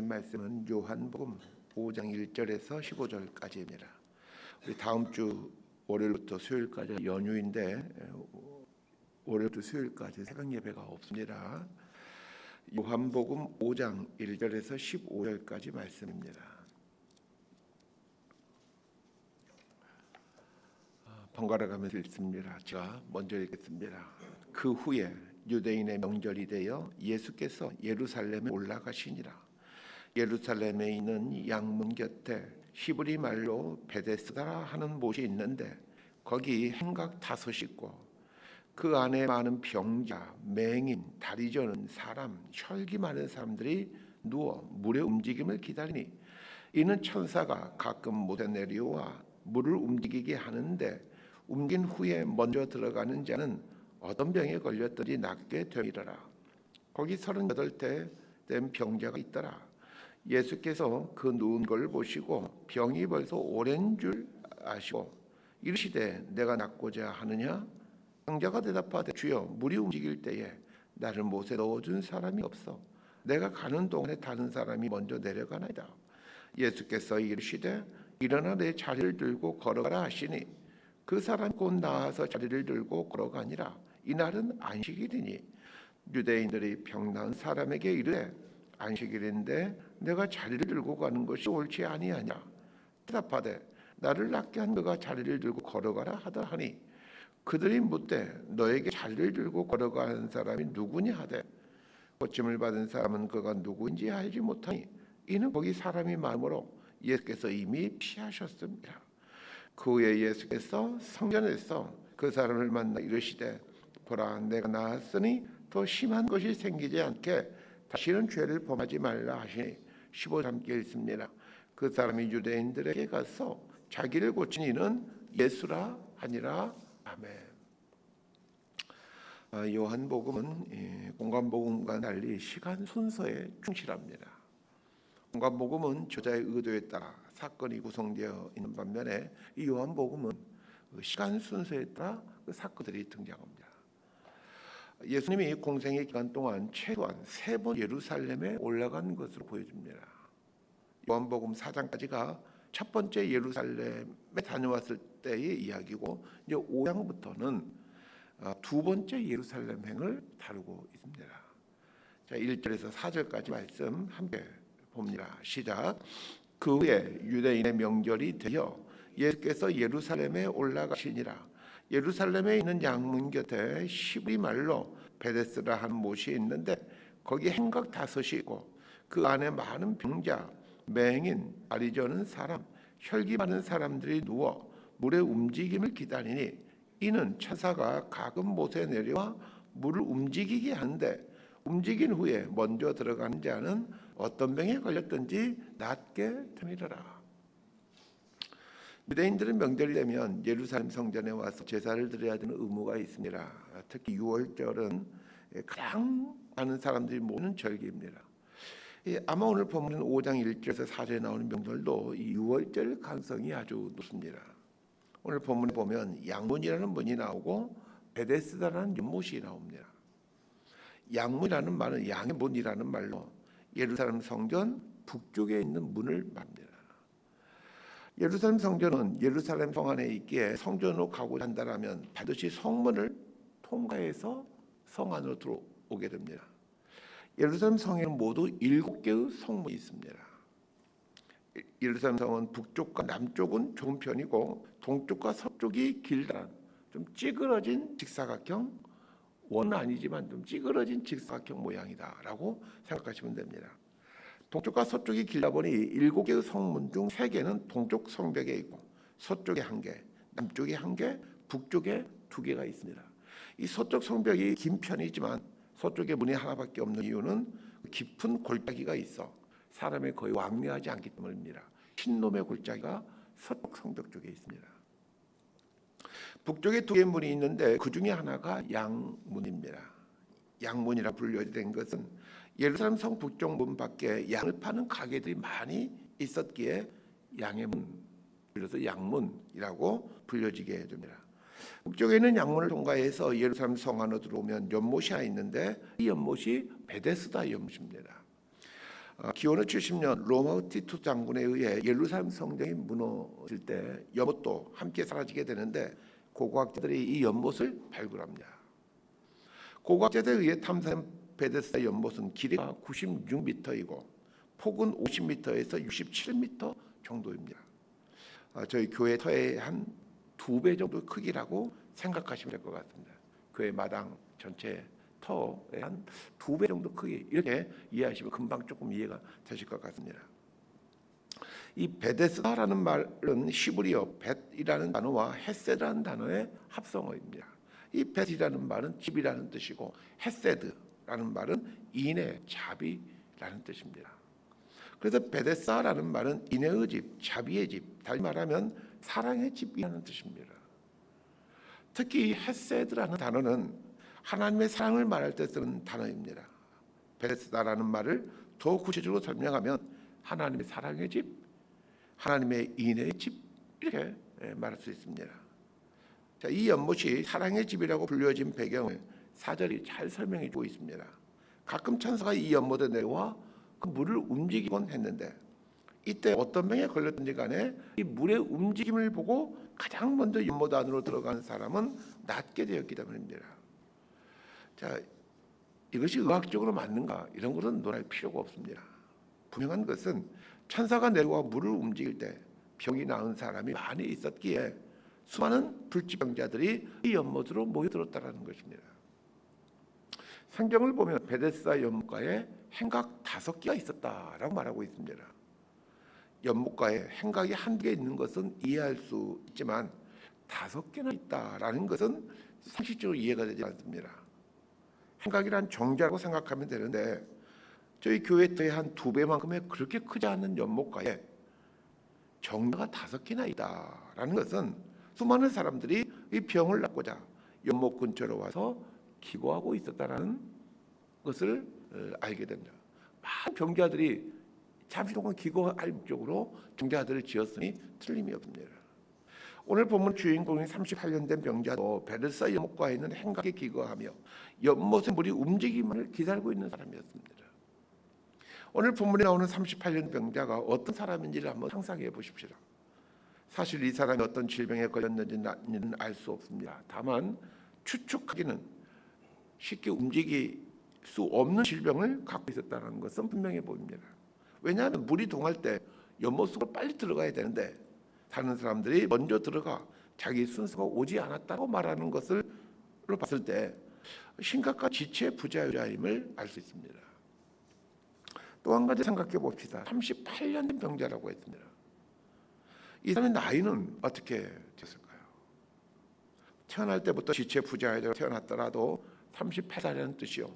말씀은 요한복음 5장 1절에서 15절까지입니다. 우리 다음 주 월요일부터 수요일까지 연휴인데 월요일부터 수요일까지 새벽 예배가 없습니다. 요한복음 5장 1절에서 15절까지 말씀입니다. 번갈아 가면서 읽습니다. 제가 먼저 읽겠습니다. 그 후에 유대인의 명절이 되어 예수께서 예루살렘에 올라가시니라. 예루살렘에 있는 양문 곁에 히브리 말로 베데스다라 하는 못이 있는데 거기 행각 5이 있고 그 안에 많은 병자, 맹인, 다리 저는 사람, 혈기 많은 사람들이 누워 물의 움직임을 기다리니 이는 천사가 가끔 못에 내려와 물을 움직이게 하는데 움긴 후에 먼저 들어가는 자는 어떤 병에 걸렸더니 낫게 되리라. 거기 38대 된 병자가 있더라. 예수께서 그 누운 걸 보시고 병이 벌써 오랜 줄 아시고 이르시되 내가 낫고자 하느냐? 병자가 대답하되 주여 물이 움직일 때에 나를 못에 넣어준 사람이 없어. 내가 가는 동안에 다른 사람이 먼저 내려가나이다. 예수께서 이르시되 일어나 내 자리를 들고 걸어가라 하시니 그 사람 곧 나와서 자리를 들고 걸어가니라. 이날은 안식일이니 유대인들이 병 나은 사람에게 이르되 안식일인데 내가 자리를 들고 가는 것이 옳지 아니하냐. 대답하되 나를 낫게 한 그가 자리를 들고 걸어가라 하더라 하니 그들이 묻되 너에게 자리를 들고 걸어가는 사람이 누구냐 하되 고침을 받은 사람은 그가 누구인지 알지 못하니 이는 거기 사람이 많으므로 예수께서 이미 피하셨습니다. 그 후에 예수께서 성전에서 그 사람을 만나 이르시되 보라 내가 나았으니 더 심한 것이 생기지 않게 다시는 죄를 범하지 말라 하시니 15절 함께 읽습니다. 그 사람이 유대인들에게 가서 자기를 고친 이는 예수라 하니라. 아멘. 요한복음은 공관복음과 달리 시간 순서에 충실합니다. 공관복음은 저자의 의도에 따라 사건이 구성되어 있는 반면에 이 요한복음은 시간 순서에 따라 그 사건들이 등장합니다. 예수님이 공생의 기간 동안 최소한 3번 예루살렘에 올라간 것으로 보여집니다. 요한복음 4장까지가 첫 번째 예루살렘에 다녀왔을 때의 이야기고 이제 5장부터는 두 번째 예루살렘행을 다루고 있습니다. 자, 1절에서 4절까지 말씀 함께 봅니다. 시작. 그 후에 유대인의 명절이 되어 예수께서 예루살렘에 올라가시니라. 예루살렘에 있는 양문 곁에 히브리 말로 베데스다 하는 못이 있는데 거기 행각 5이 있고 그 안에 많은 병자, 맹인, 다리 저는 사람, 혈기 많은 사람들이 누워 물의 움직임을 기다리니 이는 천사가 가끔 못에 내려와 물을 움직이게 하는데 움직인 후에 먼저 들어가는 자는 어떤 병에 걸렸든지 낫게 됨이라. 유대인들은 명절이 되면 예루살렘 성전에 와서 제사를 드려야 되는 의무가 있습니다. 특히 6월절은 가장 많은 사람들이 모이는 절기입니다. 아마 오늘 본문 5장 1절에서 4절에 나오는 명절도 이 6월절 가능성이 아주 높습니다. 오늘 본문에 보면 양문이라는 문이 나오고 베데스다라는 연못이 나옵니다. 양문이라는 말은 양의 문이라는 말로 예루살렘 성전 북쪽에 있는 문을 말합니다. 예루살렘 성전은 예루살렘 성 안에 있기에 성전으로 가고자 한다면 반드시 성문을 통과해서 성 안으로 들어오게 됩니다. 예루살렘 성에는 모두 7개의 성문이 있습니다. 예루살렘 성은 북쪽과 남쪽은 좁은 편이고 동쪽과 서쪽이 길다. 좀 찌그러진 직사각형, 원은 아니지만 좀 찌그러진 직사각형 모양이다라고 생각하시면 됩니다. 동쪽과 서쪽이 길다 보니 7개의 성문 중 3개는 동쪽 성벽에 있고 서쪽에 1개, 남쪽에 1개, 북쪽에 2개가 있습니다. 이 서쪽 성벽이 긴 편이지만 서쪽에 문이 하나밖에 없는 이유는 깊은 골짜기가 있어 사람이 거의 왕래하지 않기 때문입니다. 흰놈의 골짜기가 서쪽 성벽 쪽에 있습니다. 북쪽에 2개의 문이 있는데 그 중에 하나가 양문입니다. 양문이라 불려된 것은 예루살렘 성 북쪽 문 밖에 양을 파는 가게들이 많이 있었기에 양의 문, 그래서 양문이라고 불려지게 됩니다. 북쪽에 있는 양문을 통과해서 예루살렘 성 안으로 들어오면 연못이 하나 있는데 이 연못이 베데스다 연못입니다. 기원후 70년 로마의 티투 장군에 의해 예루살렘 성전이 무너질 때 연못도 함께 사라지게 되는데 고고학자들이 이 연못을 발굴합니다. 고고학자들에 의해 탐사한 베데스다 연못은 길이가 96m이고 폭은 50m에서 67m 정도입니다. 저희 교회 터의 한 2배 정도 크기라고 생각하시면 될 것 같습니다. 교회 마당 전체 터의 한 2배 정도 크기, 이렇게 이해하시면 금방 조금 이해가 되실 것 같습니다. 이 베데스다라는 말은 히브리어 벳이라는 단어와 헤세드라는 단어의 합성어입니다. 이 벳이라는 말은 집이라는 뜻이고 헤세드라는 말은 인애, 자비라는 뜻입니다. 그래서 베데스다라는 말은 인애의 집, 자비의 집, 다시 말하면 사랑의 집이라는 뜻입니다. 특히 이 헤세드라는 단어는 하나님의 사랑을 말할 때 쓰는 단어입니다. 베데스다라는 말을 더 구체적으로 설명하면 하나님의 사랑의 집, 하나님의 인애의 집, 이렇게 말할 수 있습니다. 자, 이 연못이 사랑의 집이라고 불려진 배경을 사절이 잘 설명해 주고 있습니다. 가끔 천사가 이 연못에 내려와 그 물을 움직이곤 했는데 이때 어떤 병에 걸렸든지 간에 이 물의 움직임을 보고 가장 먼저 연못 안으로 들어가는 사람은 낫게 되었기 때문입니다. 자, 이것이 의학적으로 맞는가, 이런 것은 논할 필요가 없습니다. 분명한 것은 천사가 내려와 물을 움직일 때 병이 나은 사람이 많이 있었기에 수많은 불치병자들이 이 연못으로 모여들었다는 것입니다. 성경을 보면 베데스다 연못가에 행각 5개가 있었다라고 말하고 있습니다. 연못가에 행각이 1개 있는 것은 이해할 수 있지만 5개나 있다라는 것은 상식적으로 이해가 되지 않습니다. 행각이란 정자라고 생각하면 되는데 저희 교회의 한 2배만큼의 그렇게 크지 않은 연못가에 정자가 5개나 있다라는 것은 수많은 사람들이 이 병을 낫고자 연못 근처로 와서 기도하고 있었다는 것을 알게 됩니다. 많은 병자들이 잠시 동안 기도할 목적으로 정자들을 지었으니 틀림이 없습니다. 오늘 본문 주인공인 38년 된 병자도 베데스다 연못가에 있는 행각에 기거하며 연못의 물이 움직임을 기다리고 있는 사람이었습니다. 오늘 본문에 나오는 38년 병자가 어떤 사람인지를 한번 상상해 보십시오. 사실 이 사람이 어떤 질병에 걸렸는지는 알 수 없습니다. 다만 추측하기는 쉽게 움직일 수 없는 질병을 갖고 있었다는 것은 분명해 보입니다. 왜냐하면 물이 동할 때 연못 속으로 빨리 들어가야 되는데 다른 사람들이 먼저 들어가 자기 순서가 오지 않았다고 말하는 것을 봤을 때 심각한 지체 부자임을 알 수 있습니다. 또 한 가지 생각해 봅시다. 38년 된 병자라고 했습니다. 이 사람의 나이는 어떻게 됐을까요? 태어날 때부터 지체 부자로 태어났더라도 38살이라는 뜻이요.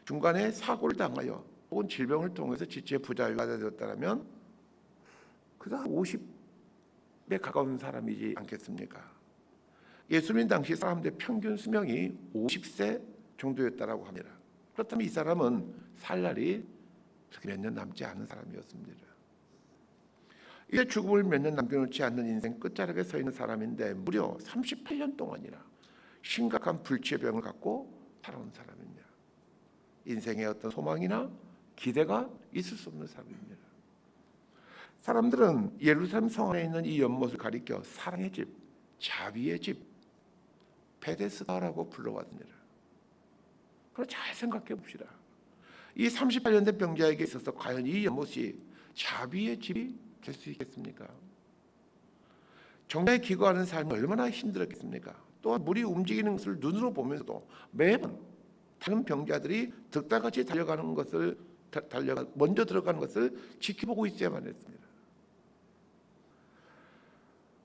중간에 사고를 당하여 혹은 질병을 통해서 지체 부자가 되었다면 그다음 50에 가까운 사람이지 않겠습니까? 예수님 당시 사람들의 평균 수명이 50세 정도였다고 합니다. 그렇다면 이 사람은 살 날이 몇 년 남지 않은 사람이었습니다. 이제 죽음을 몇 년 남겨놓지 않는 인생 끝자락에 서 있는 사람인데 무려 38년 동안이나 심각한 불치병을 갖고 살아온 사람입니다. 인생에 어떤 소망이나 기대가 있을 수 없는 사람입니다. 사람들은 예루살렘 성 안에 있는 이 연못을 가리켜 사랑의 집, 자비의 집, 베데스다라고 불러왔습니다. 그럼 잘 생각해 봅시다. 이 38년 된 병자에게 있어서 과연 이 연못이 자비의 집이 될 수 있겠습니까? 정말 기거하는 삶이 얼마나 힘들었겠습니까? 또한 물이 움직이는 것을 눈으로 보면서도 매번 다른 병자들이 득달같이 달려가는 것을 먼저 들어가는 것을 지켜보고 있어야만 했습니다.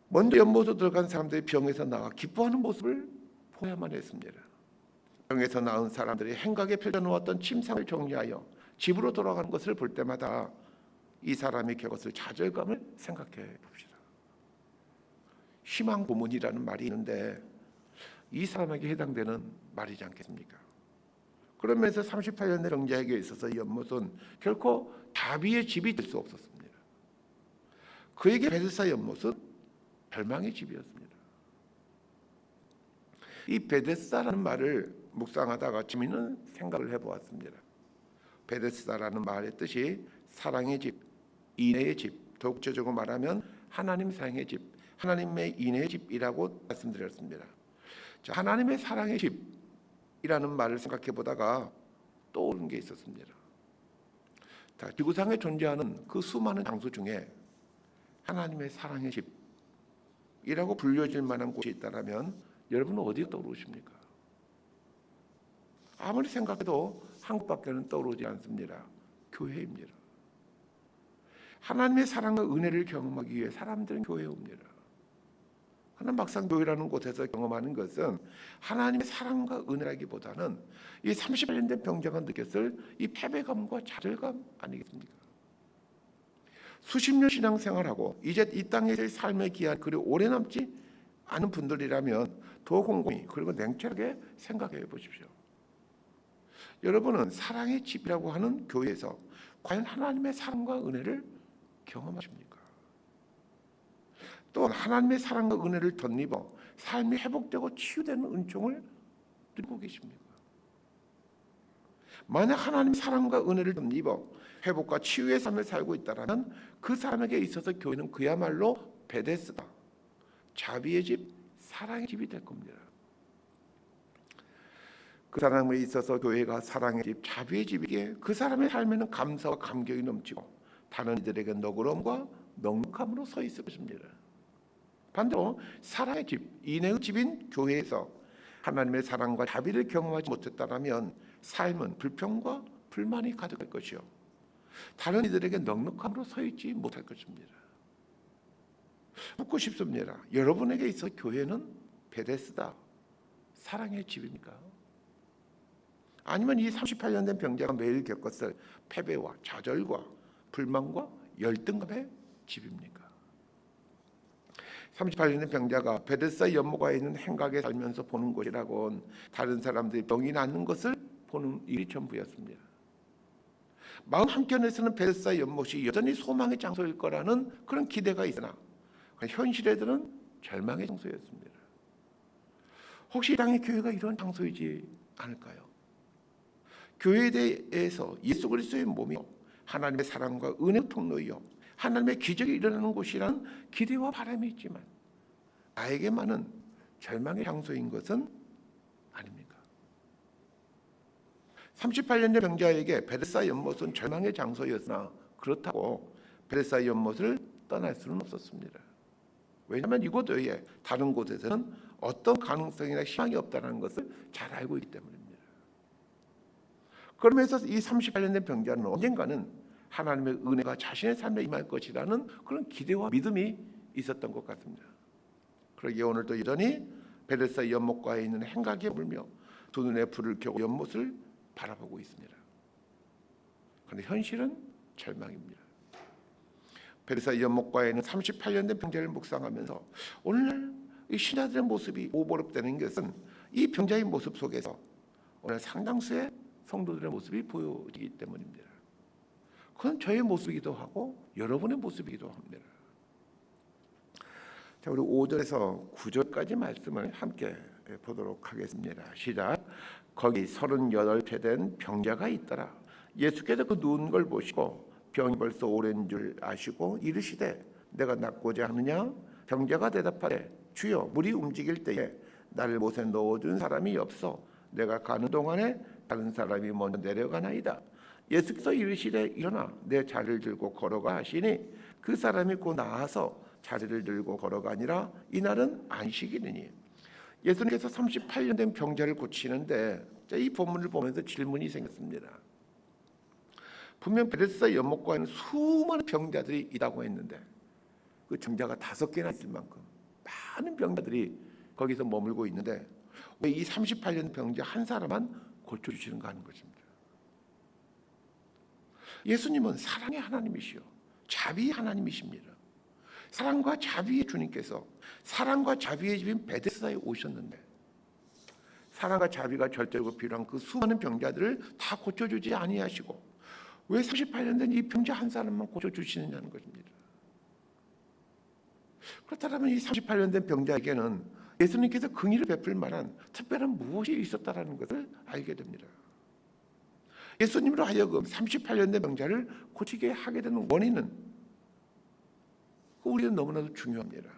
먼저 연못으로 들어간 사람들이 병에서 나와 기뻐하는 모습을 보야만 했습니다. 병에서 나은 사람들이 행각에 펼쳐놓았던 침상을 정리하여 집으로 돌아가는 것을 볼 때마다 이 사람이 겪었을 좌절감을 생각해 봅시다. 희망 고문이라는 말이 있는데 이 사람에게 해당되는 말이지 않겠습니까? 그러면서 38년의 병자에게 있어서 이 연못은 결코 자비의 집이 될 수 없었습니다. 그에게 베데스다 연못은 절망의 집이었습니다. 이 베데스다라는 말을 묵상하다가 재미있는 생각을 해보았습니다. 베데스다라는 말의 뜻이 사랑의 집, 인애의 집, 더 구체적으로 말하면 하나님 사랑의 집, 하나님의 인애의 집이라고 말씀드렸습니다. 자, 하나님의 사랑의 집이라는 말을 생각해 보다가 떠오르는 게 있었습니다. 자, 지구상에 존재하는 그 수많은 장소 중에 하나님의 사랑의 집이라고 불려질 만한 곳이 있다면 여러분은 어디가 떠오르십니까? 아무리 생각해도 한국밖에는 떠오르지 않습니다. 교회입니다. 하나님의 사랑과 은혜를 경험하기 위해 사람들은 교회에 옵니다. 그러나 막상 교회라는 곳에서 경험하는 것은 하나님의 사랑과 은혜라기보다는 이 38년 된 병자가 느꼈을 이 패배감과 좌절감 아니겠습니까? 수십 년 신앙생활하고 이제 이 땅에서의 삶의 기한 그리 오래 남지 않은 분들이라면 더 곰곰이 그리고 냉철하게 생각해 보십시오. 여러분은 사랑의 집이라고 하는 교회에서 과연 하나님의 사랑과 은혜를 경험하십니까? 또 하나님의 사랑과 은혜를 덧입어 삶이 회복되고 치유되는 은총을 누리고 계십니까? 만약 하나님의 사랑과 은혜를 덧입어 회복과 치유의 삶을 살고 있다면 그 사람에게 있어서 교회는 그야말로 베데스다, 자비의 집, 사랑의 집이 될 겁니다. 그 사람에 있어서 교회가 사랑의 집, 자비의 집이기에 그 사람의 삶에는 감사와 감격이 넘치고 다른 이들에게 너그러움과 넉넉함으로 서 있을 것입니다. 반대로 사랑의 집, 인애의 집인 교회에서 하나님의 사랑과 자비를 경험하지 못했다면 삶은 불평과 불만이 가득할 것이요 다른 이들에게 넉넉함으로 서 있지 못할 것입니다. 묻고 싶습니다. 여러분에게 있어 교회는 베데스다, 사랑의 집입니까? 아니면 이 38년 된 병자가 매일 겪었을 패배와 좌절과 불만과 열등감의 집입니까? 38년 된 병자가 베데스다 연못가에 있는 행각에 살면서 보는 곳이라곤 다른 사람들이 병이 낫는 것을 보는 일이 전부였습니다. 마음 한켠에서는 베데스다 연못이 여전히 소망의 장소일 거라는 그런 기대가 있으나 현실에서는 절망의 장소였습니다. 혹시 이 땅의 교회가 이런 장소이지 않을까요? 교회에 대해서 예수 그리스도의 몸이요 하나님의 사랑과 은혜의 통로이요 하나님의 기적이 일어나는 곳이라는 기대와 바람이 있지만 나에게만은 절망의 장소인 것은 아닙니까? 38년 된 병자에게 베데스다 연못은 절망의 장소였으나 그렇다고 베데스다 연못을 떠날 수는 없었습니다. 왜냐하면 이곳 외에 다른 곳에서는 어떤 가능성이나 희망이 없다는 것을 잘 알고 있기 때문입니다. 그러면서 이 38년 된 병자는 언젠가는 하나님의 은혜가 자신의 삶에 임할 것이라는 그런 기대와 믿음이 있었던 것 같습니다. 그러기에 오늘도 여전히 베데스다 연못가에 있는 행각에 물며 두 눈에 불을 켜고 연못을 바라보고 있습니다. 그런데 현실은 절망입니다. 베데스다 연못가에는 38년 된 병자를 묵상하면서 오늘날 이 신자들의 모습이 오버랩되는 것은 이 병자의 모습 속에서 오늘 상당수의 성도들의 모습이 보여지기 때문입니다. 그건 저의 모습이기도 하고 여러분의 모습이기도 합니다. 자, 우리 5절에서 9절까지 말씀을 함께 보도록 하겠습니다. 시작. 거기 38세 된 병자가 있더라. 예수께서 그 누운 걸 보시고 병이 벌써 오랜 줄 아시고 이르시되 내가 낫고자 하느냐? 병자가 대답하되 주여 물이 움직일 때에 나를 못에 넣어준 사람이 없어 내가 가는 동안에 다른 사람이 먼저 내려가나이다. 예수께서 이르시되 일어나 내 자리를 들고 걸어가 하시니 그 사람이 곧 나아서 자리를 들고 걸어가니라. 이날은 안식일이니. 예수님께서 38년 된 병자를 고치는데 이 본문을 보면서 질문이 생겼습니다. 분명 베데스다 연못가에는 수많은 병자들이 있다고 했는데 그 병자가 5개나 있을 만큼 많은 병자들이 거기서 머물고 있는데 왜 이 38년 병자 한 사람만 고쳐주시는가 하는 것입니다. 예수님은 사랑의 하나님이시요 자비의 하나님이십니다. 사랑과 자비의 주님께서 사랑과 자비의 집인 베데스다에 오셨는데 사랑과 자비가 절대로 필요한 그 수많은 병자들을 다 고쳐주지 아니하시고 왜 38년 된 이 병자 한 사람만 고쳐주시느냐는 것입니다. 그렇다면 이 38년 된 병자에게는 예수님께서 긍휼을 베풀 만한 특별한 무엇이 있었다라는 것을 알게 됩니다. 예수님으로 하여금 38년 된 병자를 고치게 하게 되는 원인은 우리는 너무나도 중요합니다.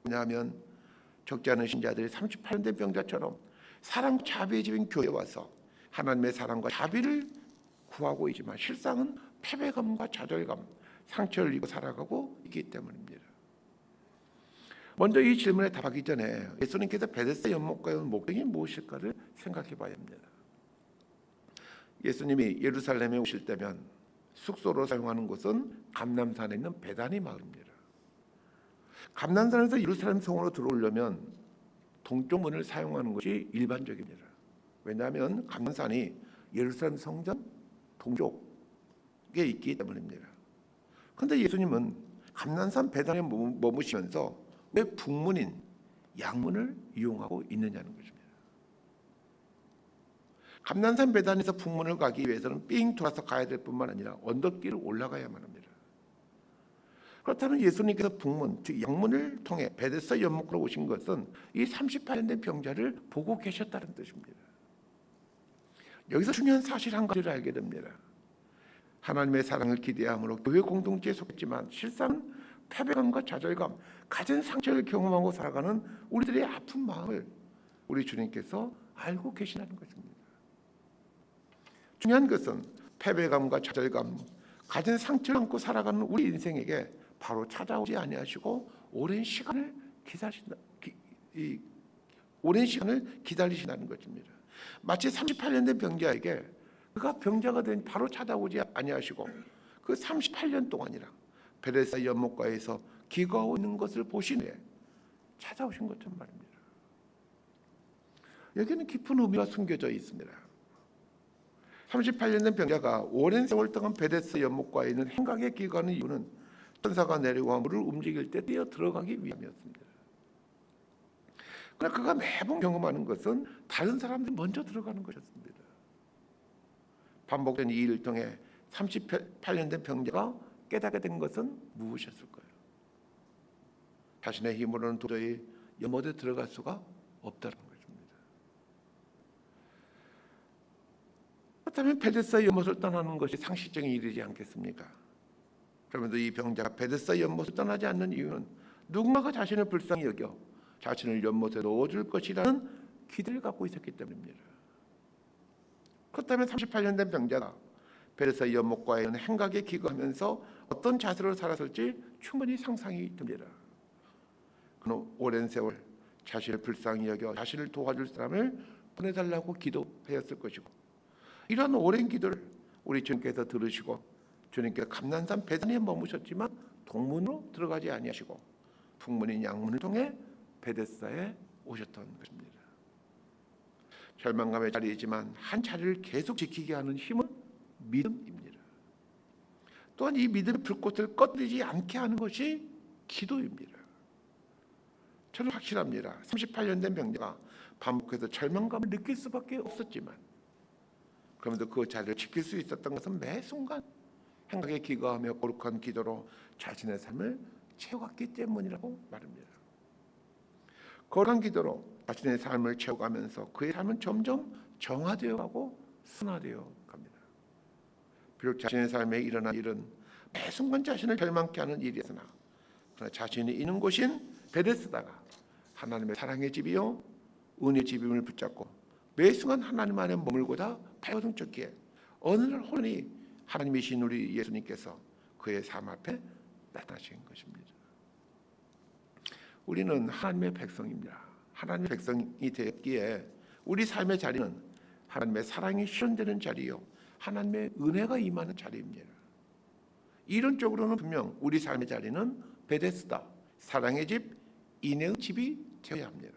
왜냐하면 적지 않은 신자들이 38년 된 병자처럼 사랑 자비의 집인 교회에 와서 하나님의 사랑과 자비를 구하고 있지만 실상은 패배감과 좌절감, 상처를 입고 살아가고 있기 때문입니다. 먼저 이 질문에 답하기 전에 예수님께서 베데스다 연못가에 온 목적이 무엇일까를 생각해 봐야 합니다. 예수님이 예루살렘에 오실 때면 숙소로 사용하는 곳은 감람산에 있는 베다니 마을입니다. 감람산에서 예루살렘 성으로 들어오려면 동쪽 문을 사용하는 것이 일반적입니다. 왜냐하면 감람산이 예루살렘 성전 동쪽에 있기 때문입니다. 그런데 예수님은 감람산 베다니에 머무시면서 왜 북문인 양문을 이용하고 있느냐는 것입니다. 감람산 베다니에서 북문을 가기 위해서는 삥 돌아서 가야 될 뿐만 아니라 언덕길을 올라가야만 합니다. 그렇다면 예수님께서 북문, 즉 양문을 통해 베데스다 연못으로 오신 것은 이 38년 된 병자를 보고 계셨다는 뜻입니다. 여기서 중요한 사실 한 가지를 알게 됩니다. 하나님의 사랑을 기대함으로 교회 공동체에 속했지만 실상 패배감과 좌절감, 가진 상처를 경험하고 살아가는 우리들의 아픈 마음을 우리 주님께서 알고 계시다는 것입니다. 중요한 것은 패배감과 좌절감, 가진 상처를 안고 살아가는 우리 인생에게 바로 찾아오지 아니하시고 오랜 시간을 기다리신다는 것입니다. 마치 38년 된 병자에게 그가 병자가 된 바로 찾아오지 아니하시고 그 38년 동안이라 베데스다 연못가에서 기거하고 있는 것을 보신 후에 찾아오신 것처럼 말입니다. 여기는 깊은 의미가 숨겨져 있습니다. 38년 된 병자가 오랜 세월 동안 베데스다 연못가에 있는 행각에 기거하는 이유는 천사가 내려와 물을 움직일 때 뛰어 들어가기 위함이었습니다. 그러나 그가 매번 경험하는 것은 다른 사람들이 먼저 들어가는 것이었습니다. 반복된 이 일을 통해 38년 된 병자가 깨닫게 된 것은 무엇이었을까요? 자신의 힘으로는 도저히 연못에 들어갈 수가 없다는 것입니다. 그렇다면 베데스다 연못을 떠나는 것이 상식적인 일이지 않겠습니까? 그러면서 이 병자가 베데스다 연못을 떠나지 않는 이유는 누군가가 자신을 불쌍히 여겨 자신을 연못에 넣어줄 것이라는 기대를 갖고 있었기 때문입니다. 그렇다면 38년 된 병자가 베데스다 연못가에 있는 행각에 기거하면서 어떤 자세로 살았을지 충분히 상상이 됩니다. 그는 오랜 세월 자신을 불쌍히 여겨 자신을 도와줄 사람을 보내달라고 기도하였을 것이고, 이러한 오랜 기도를 우리 주님께서 들으시고 주님께서 감람산 베다니에 머무셨지만 동문으로 들어가지 아니하시고 북문인 양문을 통해 베데스다에 오셨던 것입니다. 절망감의 자리이지만 한 자리를 계속 지키게 하는 힘은 믿음입니다. 또한 이 믿음의 불꽃을 꺼뜨리지 않게 하는 것이 기도입니다. 저는 확실합니다. 38년 된 병자가 반복해서 절망감을 느낄 수밖에 없었지만 그러면서 그 자리를 지킬 수 있었던 것은 매 순간 행각에 기거하며 거룩한 기도로 자신의 삶을 채워갔기 때문이라고 말합니다. 거룩한 기도로 자신의 삶을 채워가면서 그의 삶은 점점 정화되어 가고 순화되어 갑니다. 비록 자신의 삶에 일어난 일은 매 순간 자신을 절망케 하는 일이었으나 그러나 자신이 있는 곳인 베데스다가 하나님의 사랑의 집이요 은혜의 집임을 붙잡고 매 순간 하나님 안에 머물고자 발버둥쳤기에 어느 날 혼이 하나님이신 우리 예수님께서 그의 삶 앞에 나타나신 것입니다. 우리는 하나님의 백성입니다. 하나님의 백성이 되었기에 우리 삶의 자리는 하나님의 사랑이 실현되는 자리요 하나님의 은혜가 임하는 자리입니다. 이론적으로는 분명 우리 삶의 자리는 베데스다, 사랑의 집, 인애의 집이 되어야 합니다.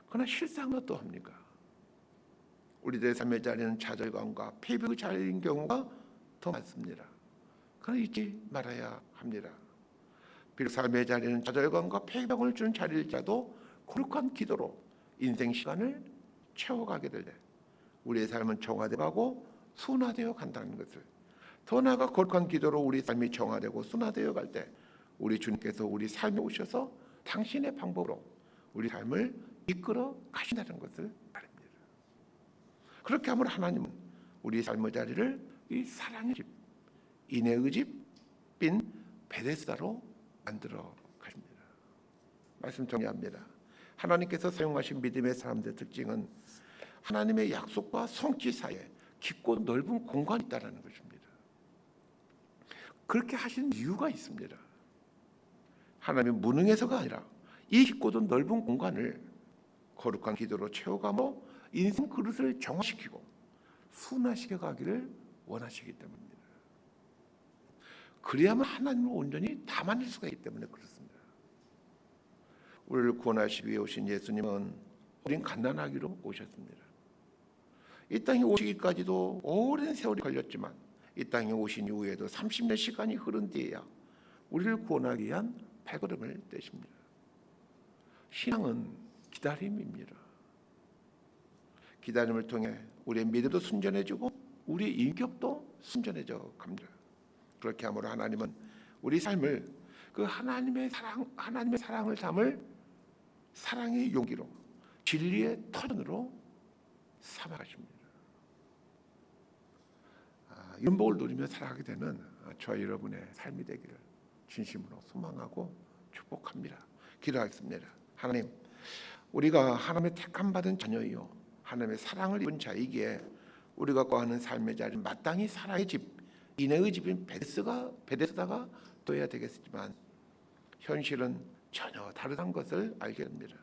그러나 실상은 어떠합니까? 우리들의 삶의 자리는 좌절감과 패배의 자리인 경우가 더 많습니다. 그러나 잊지 말아야 합니다. 비록 삶의 자리는 좌절감과 패배감을 주는 자리일지라도 거룩한 기도로 인생 시간을 채워가게 될 때 우리의 삶은 정화되고 순화되어 간다는 것을, 더 나아가 거룩한 기도로 우리 삶이 정화되고 순화되어 갈 때 우리 주님께서 우리 삶에 오셔서 당신의 방법으로 우리 삶을 이끌어 가신다는 것을 말합니다. 그렇게 하면 하나님은 우리 삶의 자리를 이 사랑의 집, 인애의 집인 베데스다로 만들어 가십니다. 말씀 정리합니다. 하나님께서 사용하신 믿음의 사람들의 특징은 하나님의 약속과 성취 사이에 깊고 넓은 공간이 있다는 것입니다. 그렇게 하신 이유가 있습니다. 하나님이 무능해서가 아니라 이 깊고도 넓은 공간을 거룩한 기도로 채워가며 인생 그릇을 정화시키고 순화시켜 가기를 원하시기 때문입니다. 그래야만 하나님을 온전히 담아낼 수가 있기 때문에 그렇습니다. 우리를 구원하시기 위해 오신 예수님은 우린 갓난아기로 오셨습니다. 이 땅에 오시기까지도 오랜 세월이 걸렸지만 이 땅에 오신 이후에도 30년 시간이 흐른 뒤에야 우리를 구원하기 위한 발걸음을 떼십니다. 신앙은 기다림입니다. 기다림을 통해 우리의 믿음도 순전해지고 우리의 인격도 순전해져 갑니다. 그렇게 함으로 하나님은 우리 삶을 그 하나님의 사랑을 담을 사랑의 용기로 진리의 터전으로 삼아가십니다. 이런 복을 누리며 살아가게 되는 저와 여러분의 삶이 되기를 진심으로 소망하고 축복합니다. 기도하겠습니다. 하나님, 우리가 하나님의 택함 받은 자녀이요 하나님의 사랑을 입은 자이기에 우리가 구하는 삶의 자리 마땅히 사랑의 집, 인애의 집인 베데스다가 되어야 되겠지만 현실은 전혀 다르다는 것을 알게 됩니다.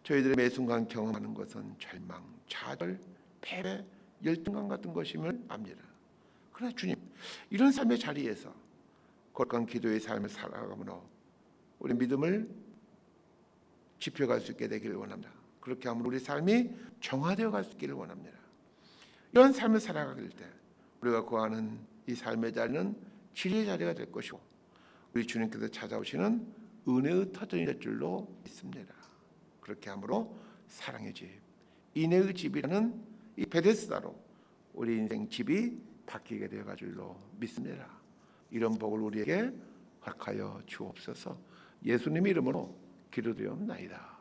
저희들의 매 순간 경험하는 것은 절망, 좌절, 패배, 열등감 같은 것임을 압니다. 그러나 주님, 이런 삶의 자리에서 거룩한 기도의 삶을 살아가므로 우리 믿음을 지펴갈 수 있게 되기를 원합니다. 그렇게 하면 우리 삶이 정화되어 갈 수 있기를 원합니다. 이런 삶을 살아가길 때 우리가 구하는 이 삶의 자리는 진리의 자리가 될 것이고 우리 주님께서 찾아오시는 은혜의 터전이 될 줄로 믿습니다. 그렇게 함으로 사랑의 집, 인애의 집이라는 이 베데스다로 우리 인생 집이 바뀌게 되어갈 줄로 믿습니다. 이런 복을 우리에게 허락하여 주옵소서. 예수님의 이름으로 기도드리옵나이다.